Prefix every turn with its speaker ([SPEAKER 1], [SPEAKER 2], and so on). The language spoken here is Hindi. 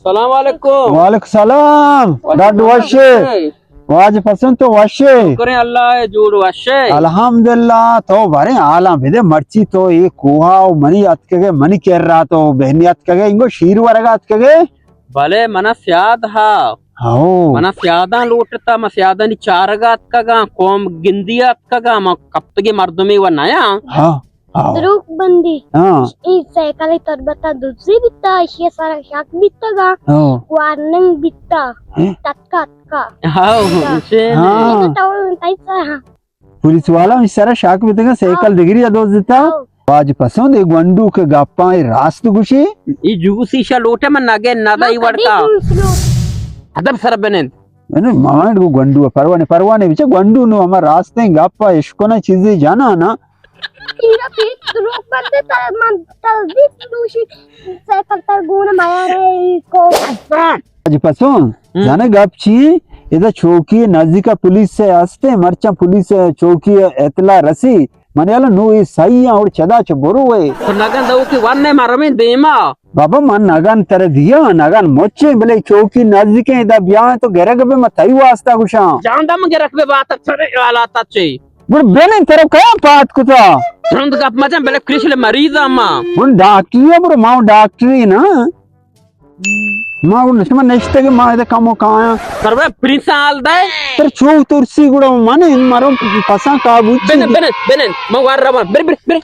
[SPEAKER 1] सलाम वालेकुम।
[SPEAKER 2] वालेकुम सलाम डाक्टर वाशे वाज पसंद तो वाशे
[SPEAKER 1] करें अल्लाह जोड़ वाशे
[SPEAKER 2] अल्हम्दुलिल्लाह तो बारे आला बेदे मर्ची तो ये कुहा मनी अतकगे मनी केर रहा तो बहनी अतकगे इंगो शीर वरगा अतकगे
[SPEAKER 1] भले मन स्याद हा
[SPEAKER 2] हाओ
[SPEAKER 1] मन स्यादा लूटता म स्यादा चारगा अतकगा कोम गिंदिया अतकगा म कप्तगे मर्दमी व नया
[SPEAKER 2] हाँ हाओ
[SPEAKER 3] Teruk bandi.
[SPEAKER 2] हाँ
[SPEAKER 3] Saya kali terbata dudzi bita, isya sarang syak bita ga,
[SPEAKER 2] हाओ
[SPEAKER 3] warneng bita,
[SPEAKER 2] हैं?
[SPEAKER 3] tatka.
[SPEAKER 1] हाओ से
[SPEAKER 2] हाँ
[SPEAKER 3] Itu tahu tai sa.
[SPEAKER 2] Police वाला इशारा शाक बितगा साइकिल दिगरी अदोस देता वाज पसंद एक वंडू के गप्पा रास्त गुशी
[SPEAKER 1] ई जूसी शा लोटे मन नगे नदा ई वड़का अदब सर बनेन
[SPEAKER 2] मैंने माइंड को गंडू परवाने परवाने बिचा गंडू नो हमार रास्ते गप्पा इसको ना चीजें जाना ना
[SPEAKER 3] Iya fit teruk bandi tar man talbi lusi. Saya kali guna mayare ko.
[SPEAKER 2] आज पसंद जाने गपची इधर चौकी नजदीक पुलिस से आस्ते मरचा पुलिस चौकी एतला रसी मनेला नो ये सही और चदा च बोरो है
[SPEAKER 1] तो नगन दऊ की वन ने मारमे देमा
[SPEAKER 2] बाबा मन नगन तर दिया नगन मोचे भले चौकी नजदीक है इधर ब्याह तो घेरा गबे मत आई वास्ता कुछा
[SPEAKER 1] जानदा मगे रखबे बात अक्षरे वाला तचे
[SPEAKER 2] बुर बेने तेरे क्या बात कुता
[SPEAKER 1] तुरंत गप मजा बेले कृष्ण मरीज अम्मा
[SPEAKER 2] उन डॉक्टर है बुर मां डॉक्टर ना मां उन नष्ट में नेक्स्ट के मां इधर कमो काया
[SPEAKER 1] करवे प्रिंस आल दे
[SPEAKER 2] तर चौ तुरसी गुड़ा माने इन मारो पसा काबू
[SPEAKER 1] बेने बेने बेने म वार रवा बेरे बेरे बेरे